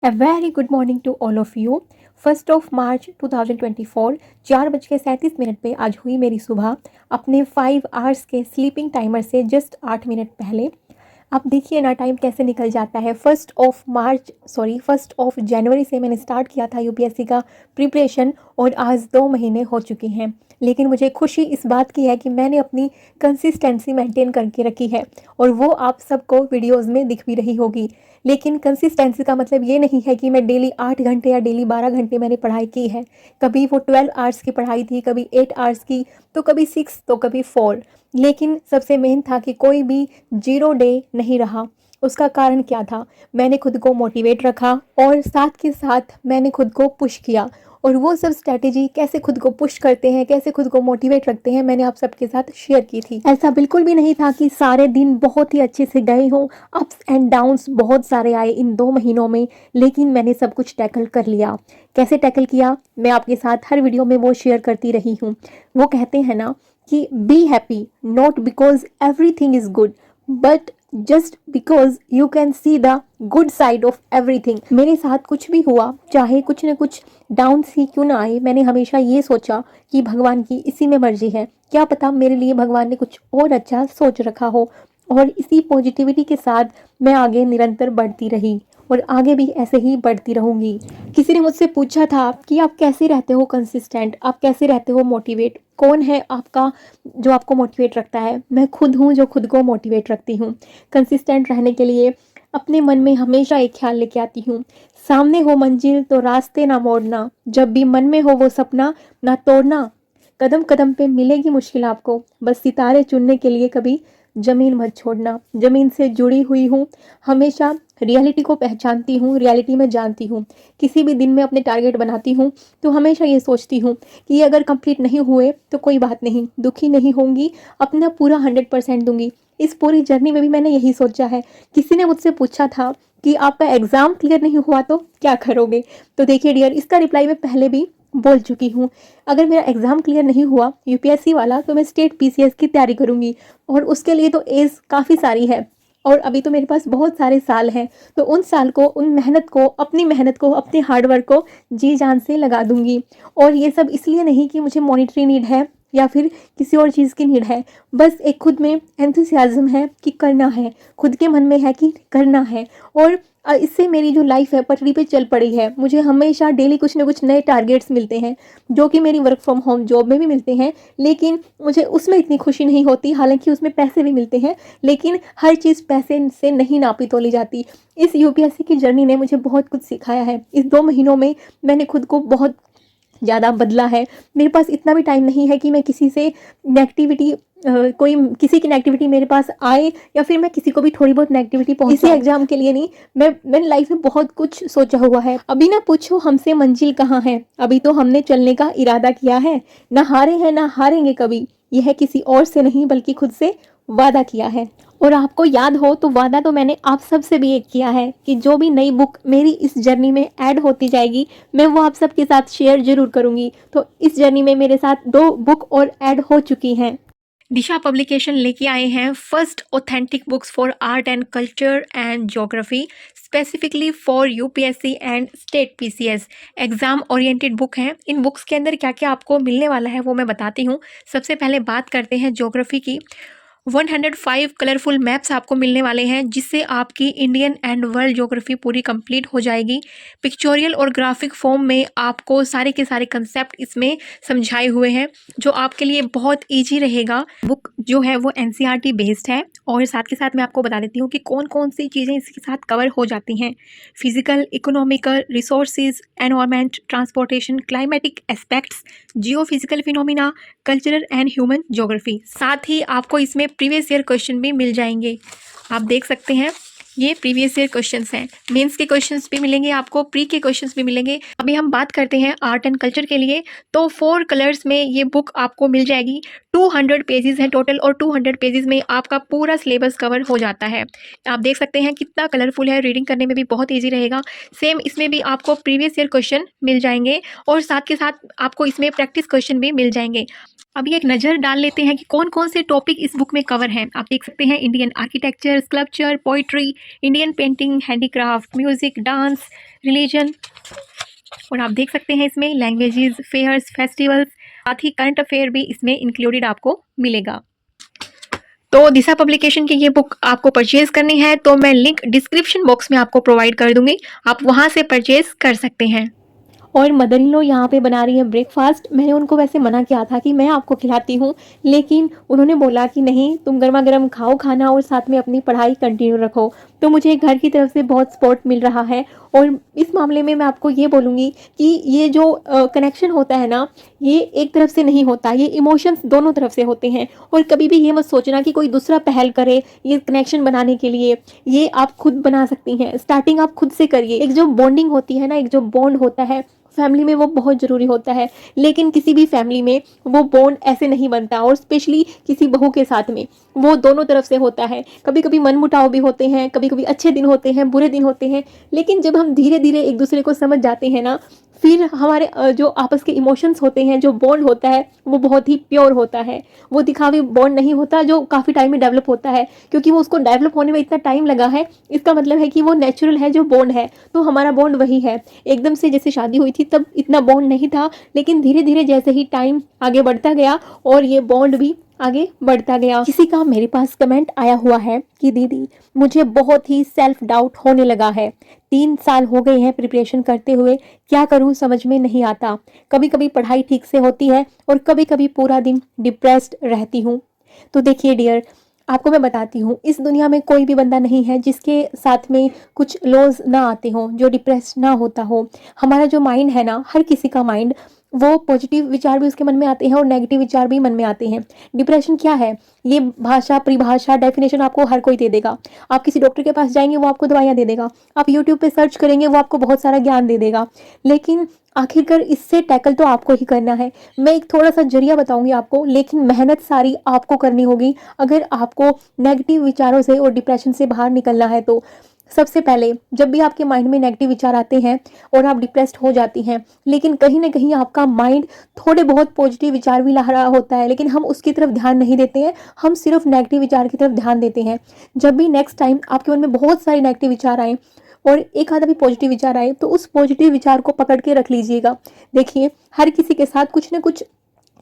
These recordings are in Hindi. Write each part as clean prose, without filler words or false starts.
A very good morning to all of you. 1 मार्च 2024 4:37 पे आज हुई मेरी सुबह अपने 5 आवर्स के स्लीपिंग टाइमर से जस्ट 8 मिनट पहले। अब देखिए ना टाइम कैसे निकल जाता है। 1 जनवरी से मैंने स्टार्ट किया था यूपीएससी का प्रिपरेशन और आज 2 महीने हो चुके हैं। लेकिन मुझे खुशी इस बात की है कि मैंने अपनी कंसिस्टेंसी मेंटेन करके रखी है और वो आप सबको वीडियोस में दिख भी रही होगी। लेकिन कंसिस्टेंसी का मतलब ये नहीं है कि मैं डेली 8 घंटे या डेली 12 घंटे मैंने पढ़ाई की है। कभी वो 12 आवर्स की पढ़ाई थी, कभी 8 आवर्स की, तो कभी 6, तो कभी 4। लेकिन सबसे मेन था कि कोई भी 0 डे नहीं रहा। उसका कारण क्या था? मैंने खुद को मोटिवेट रखा और साथ के साथ मैंने खुद को पुश किया। और वो सब स्ट्रैटेजी कैसे खुद को पुश करते हैं, कैसे खुद को मोटिवेट रखते हैं, मैंने आप सबके साथ शेयर की थी। ऐसा बिल्कुल भी नहीं था कि सारे दिन बहुत ही अच्छे से गए हों। अप्स एंड डाउन्स बहुत सारे आए इन 2 महीनों में, लेकिन मैंने सब कुछ टैकल कर लिया। कैसे टैकल किया मैं आपके साथ हर वीडियो में वो शेयर करती रही हूँ। वो कहते हैं ना कि be happy not because everything is good but just because you can see the good side of everything. मेरे साथ कुछ भी हुआ, चाहे कुछ न कुछ डाउन ही क्यों ना आए, मैंने हमेशा ये सोचा कि भगवान की इसी में मर्जी है। क्या पता मेरे लिए भगवान ने कुछ और अच्छा सोच रखा हो। और इसी पॉजिटिविटी के साथ मैं आगे निरंतर बढ़ती रही और आगे भी ऐसे ही बढ़ती रहूंगी। किसी ने मुझसे पूछा था कि आप कैसे रहते हो कंसिस्टेंट, आप कैसे रहते हो मोटिवेट, कौन है आपका जो आपको मोटिवेट रखता है? मैं खुद हूँ जो खुद को मोटिवेट रखती हूँ। कंसिस्टेंट रहने के लिए अपने मन में हमेशा एक ख्याल लेके आती हूँ, सामने हो मंजिल तो रास्ते ना मोड़ना, जब भी मन में हो वो सपना ना तोड़ना। कदम कदम पे मिलेगी मुश्किल आपको, बस सितारे चुनने के लिए कभी ज़मीन मत छोड़ना। ज़मीन से जुड़ी हुई हूँ, हमेशा रियलिटी को पहचानती हूँ, रियलिटी में जानती हूँ। किसी भी दिन में अपने टारगेट बनाती हूँ तो हमेशा ये सोचती हूँ कि ये अगर कंप्लीट नहीं हुए तो कोई बात नहीं, दुखी नहीं होंगी, अपना पूरा 100% दूंगी। इस पूरी जर्नी में भी मैंने यही सोचा है। किसी ने मुझसे पूछा था कि आपका एग्ज़ाम क्लियर नहीं हुआ तो क्या करोगे? तो देखिए डियर, इसका रिप्लाई मैं पहले भी बोल चुकी हूँ। अगर मेरा एग्ज़ाम क्लियर नहीं हुआ यूपीएससी वाला तो मैं स्टेट पीसीएस की तैयारी करूँगी और उसके लिए तो एज काफ़ी सारी है और अभी तो मेरे पास बहुत सारे साल हैं। तो उन साल को, उन मेहनत को, अपनी मेहनत को, अपने हार्डवर्क को जी जान से लगा दूंगी। और ये सब इसलिए नहीं कि मुझे मॉनिटरी नीड है या फिर किसी और चीज़ की नीड है, बस एक खुद में एंथुसियाज्म है कि करना है, खुद के मन में है कि करना है। और इससे मेरी जो लाइफ है पटरी पे चल पड़ी है। मुझे हमेशा डेली कुछ ना कुछ नए टारगेट्स मिलते हैं जो कि मेरी वर्क फ्रॉम होम जॉब में भी मिलते हैं, लेकिन मुझे उसमें इतनी खुशी नहीं होती। हालांकि उसमें पैसे भी मिलते हैं, लेकिन हर चीज़ पैसे से नहीं नापी तोली जाती। इस यूपीएससी की जर्नी ने मुझे बहुत कुछ सिखाया है। इस 2 महीनों में मैंने खुद को बहुत ज़्यादा बदला है। मेरे पास इतना भी टाइम नहीं है कि मैं किसी से नेगेटिविटी कोई किसी की नेगेटिविटी मेरे पास आए या फिर मैं किसी को भी थोड़ी बहुत नेगेटिविटी पहुंचाऊं। इसी एग्जाम के लिए नहीं, मैंने लाइफ में बहुत कुछ सोचा हुआ है। अभी ना पूछो हमसे मंजिल कहाँ है, अभी तो हमने चलने का इरादा किया है। ना हारे हैं ना हारेंगे कभी, यह किसी और से नहीं बल्कि खुद से वादा किया है। और आपको याद हो तो वादा तो मैंने आप सब से भी एक किया है कि जो भी नई बुक मेरी इस जर्नी में ऐड होती जाएगी मैं वो आप सबके साथ शेयर जरूर करूंगी। तो इस जर्नी में मेरे साथ 2 बुक और ऐड हो चुकी हैं। दिशा पब्लिकेशन लेके आए हैं first authentic books for art and culture and geography, specifically for UPSC and state PCS. Exam oriented book हैं। इन बुक्स के अंदर क्या क्या आपको मिलने वाला है वो मैं बताती हूँ। सबसे पहले बात करते हैं ज्योग्राफी की। 105 कलरफुल मैप्स आपको मिलने वाले हैं जिससे आपकी इंडियन एंड वर्ल्ड ज्योग्राफी पूरी कंप्लीट हो जाएगी। पिक्चोरियल और ग्राफिक फॉर्म में आपको सारे के सारे कंसेप्ट इसमें समझाए हुए हैं जो आपके लिए बहुत इजी रहेगा। बुक जो है वो एनसीईआरटी बेस्ड है और साथ के साथ मैं आपको बता देती हूँ कि कौन कौन सी चीज़ें इसके साथ कवर हो जाती हैं। Physical, economical, resources, environment, transportation, climatic aspects, Jio physical phenomena, cultural and human geography. साथ ही आपको इसमें प्रीवियस ईयर क्वेश्चन भी मिल जाएंगे। आप देख सकते हैं ये प्रीवियस ईयर क्वेश्चंस हैं। मेंस के क्वेश्चंस भी मिलेंगे आपको, प्री के क्वेश्चंस भी मिलेंगे। अभी हम बात करते हैं आर्ट एंड कल्चर के लिए, तो 4 कलर्स में ये बुक आपको मिल जाएगी। 200 पेजेस हैं टोटल और 200 पेजेस में आपका पूरा सिलेबस कवर हो जाता है। आप देख सकते हैं कितना कलरफुल है, रीडिंग करने में भी बहुत ईजी रहेगा। सेम इसमें भी आपको प्रीवियस ईयर क्वेश्चन मिल जाएंगे और साथ के साथ आपको इसमें प्रैक्टिस क्वेश्चन भी मिल जाएंगे। अभी एक नज़र डाल लेते हैं कि कौन कौन से टॉपिक इस बुक में कवर हैं। आप देख सकते हैं Indian architecture, sculpture, poetry, Indian painting, handicraft, music, dance, religion, और आप देख सकते हैं इसमें लैंग्वेजेस, फेयर्स, फेस्टिवल्स, साथ ही करंट अफेयर भी इसमें इंक्लूडेड आपको मिलेगा। तो दिशा पब्लिकेशन की ये बुक आपको परचेज करनी है तो मैं लिंक डिस्क्रिप्शन बॉक्स में आपको प्रोवाइड कर दूंगी, आप वहां से परचेज कर सकते हैं। और मदर इन लॉ यहाँ पे बना रही है ब्रेकफास्ट। मैंने उनको वैसे मना किया था कि मैं आपको खिलाती हूँ, लेकिन उन्होंने बोला कि नहीं, तुम गर्मा गर्म खाओ खाना और साथ में अपनी पढ़ाई कंटिन्यू रखो। तो मुझे घर की तरफ से बहुत सपोर्ट मिल रहा है। और इस मामले में मैं आपको ये बोलूँगी कि ये जो कनेक्शन होता है ना, ये एक तरफ से नहीं होता, ये इमोशंस दोनों तरफ से होते हैं। और कभी भी ये मत सोचना कि कोई दूसरा पहल करे ये कनेक्शन बनाने के लिए, ये आप खुद बना सकती हैं। स्टार्टिंग आप खुद से करिए। एक जो बॉन्डिंग होती है ना, एक जो बॉन्ड होता है फैमिली में, वो बहुत ज़रूरी होता है। लेकिन किसी भी फैमिली में वो बॉन्ड ऐसे नहीं बनता, और स्पेशली किसी बहू के साथ में वो दोनों तरफ से होता है। कभी कभी मनमुटाव भी होते हैं, कभी कभी अच्छे दिन होते हैं, बुरे दिन होते हैं, लेकिन जब हम धीरे धीरे एक दूसरे को समझ जाते हैं ना, फिर हमारे जो आपस के इमोशंस होते हैं, जो बॉन्ड होता है, वो बहुत ही प्योर होता है। वो दिखावी बॉन्ड नहीं होता जो काफ़ी टाइम में डेवलप होता है, क्योंकि वो उसको डेवलप होने में इतना टाइम लगा है। इसका मतलब है कि वो नेचुरल है जो बॉन्ड है। तो हमारा बॉन्ड वही है। एकदम से जैसे शादी हुई थी तब इतना बॉन्ड नहीं था, लेकिन धीरे धीरे जैसे ही टाइम आगे बढ़ता गया और ये बॉन्ड भी आगे बढ़ता गया। किसी का मेरे पास कमेंट आया हुआ है कि दीदी मुझे बहुत ही सेल्फ डाउट होने लगा है, 3 साल हो गए हैं प्रिपरेशन करते हुए, क्या करूं समझ में नहीं आता। कभी कभी पढ़ाई ठीक से होती है और कभी कभी पूरा दिन डिप्रेस्ड रहती हूँ। तो देखिए डियर, आपको मैं बताती हूँ, इस दुनिया में कोई भी बंदा नहीं है जिसके साथ में कुछ लॉस ना आते हों, जो डिप्रेस्ड ना होता हो। हमारा जो माइंड है ना, हर किसी का माइंड, वो पॉजिटिव विचार भी उसके मन में आते हैं और नेगेटिव विचार भी मन में आते हैं। डिप्रेशन क्या है, ये भाषा, परिभाषा, डेफिनेशन आपको हर कोई दे देगा। आप किसी डॉक्टर के पास जाएंगे, वो आपको दवाइयाँ दे देगा। आप यूट्यूब पे सर्च करेंगे, वो आपको बहुत सारा ज्ञान दे देगा। लेकिन आखिरकार इससे टैकल तो आपको ही करना है। मैं एक थोड़ा सा जरिया बताऊंगी आपको, लेकिन मेहनत सारी आपको करनी होगी अगर आपको नेगेटिव विचारों से और डिप्रेशन से बाहर निकलना है। तो सबसे पहले, जब भी आपके माइंड में नेगेटिव विचार आते हैं और आप डिप्रेस्ड हो जाती हैं, लेकिन कहीं ना कहीं आपका माइंड थोड़े बहुत पॉजिटिव विचार भी ला रहा होता है, लेकिन हम उसकी तरफ ध्यान नहीं देते हैं, हम सिर्फ नेगेटिव विचार की तरफ ध्यान देते हैं। जब भी नेक्स्ट टाइम आपके मन में बहुत सारे नेगेटिव विचार आए और एक आधा भी पॉजिटिव विचार आए, तो उस पॉजिटिव विचार को पकड़ के रख लीजिएगा। देखिए, हर किसी के साथ कुछ ना कुछ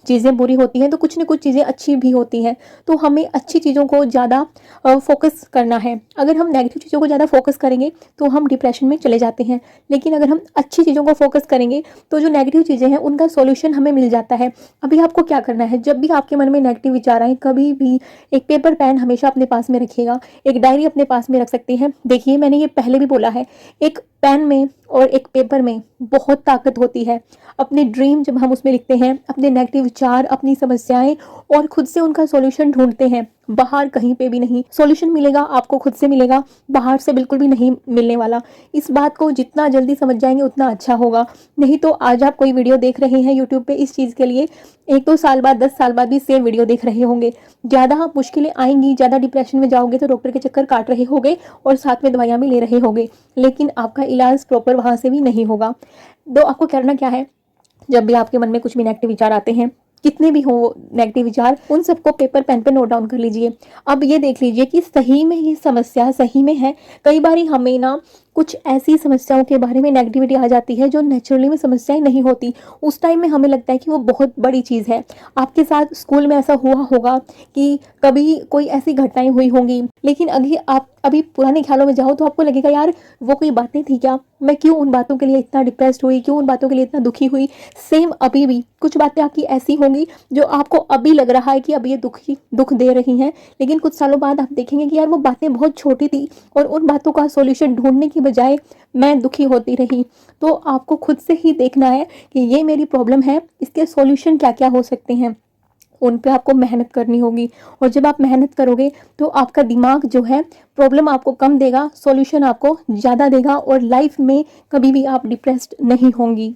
चीज़ें बुरी होती हैं, तो कुछ न कुछ चीज़ें अच्छी भी होती हैं। तो हमें अच्छी चीज़ों को ज़्यादा फोकस करना है। अगर हम नेगेटिव चीज़ों को ज़्यादा फोकस करेंगे तो हम डिप्रेशन में चले जाते हैं, लेकिन अगर हम अच्छी चीज़ों को फोकस करेंगे तो जो नेगेटिव चीज़ें हैं उनका सॉल्यूशन हमें मिल जाता है। अभी आपको क्या करना है, जब भी आपके मन में नेगेटिव विचार आए, कभी भी एक पेपर पेन हमेशा अपने पास में रखिएगा, एक डायरी अपने पास में रख सकते हैं। देखिए, मैंने ये पहले भी बोला है, एक पेन में और एक पेपर में बहुत ताकत होती है। अपने ड्रीम जब हम उसमें लिखते हैं, अपने नेगेटिव विचार, अपनी समस्याएं, और खुद से उनका सॉल्यूशन ढूंढते हैं, बाहर कहीं पे भी नहीं सॉल्यूशन मिलेगा, आपको खुद से मिलेगा, बाहर से बिल्कुल भी नहीं मिलने वाला। इस बात को जितना जल्दी समझ जाएंगे उतना अच्छा होगा। नहीं तो आज आप कोई वीडियो देख रहे हैं यूट्यूब पे इस चीज़ के लिए, 1-2 साल बाद, 10 साल बाद भी सेम वीडियो देख रहे होंगे। ज़्यादा मुश्किलें आएंगी, ज़्यादा डिप्रेशन में जाओगे तो डॉक्टर के चक्कर काट रहे होगे और साथ में दवाइयाँ भी ले रहे होगे, लेकिन आपका इलाज प्रॉपर वहाँ से भी नहीं होगा। तो आपको करना क्या है, जब भी आपके मन में कुछ भी नेगेटिव विचार आते हैं, कितने भी हो नेगेटिव विचार, उन सबको पेपर पेन पे नोट डाउन कर लीजिए। अब ये देख लीजिए कि सही में ये समस्या सही में है। कई बार हमें ना कुछ ऐसी समस्याओं के बारे में नेगेटिविटी आ जाती है जो नेचुरली में समस्याएं नहीं होती। उस टाइम में हमें लगता है कि वो बहुत बड़ी चीज़ है। आपके साथ स्कूल में ऐसा हुआ होगा कि कभी कोई ऐसी घटनाएं हुई होंगी, लेकिन अभी पुराने ख्यालों में जाओ तो आपको लगेगा यार वो कोई बातें थी क्या, मैं क्यों उन बातों के लिए इतना डिप्रेस्ड हुई, क्यों उन बातों के लिए इतना दुखी हुई। सेम अभी भी कुछ बातें आपकी ऐसी होंगी जो आपको अभी लग रहा है कि अब ये दुख दे रही हैं, लेकिन कुछ सालों बाद आप देखेंगे कि यार वो बातें बहुत छोटी थी और उन बातों का सॉल्यूशन ढूंढने की बजाय मैं दुखी होती रही। तो आपको खुद से ही देखना है कि ये मेरी प्रॉब्लम है, इसके सॉल्यूशन क्या क्या हो सकते हैं, उन पे आपको मेहनत करनी होगी। और जब आप मेहनत करोगे तो आपका दिमाग जो है प्रॉब्लम आपको कम देगा, सॉल्यूशन आपको ज़्यादा देगा, और लाइफ में कभी भी आप डिप्रेस्ड नहीं होंगी।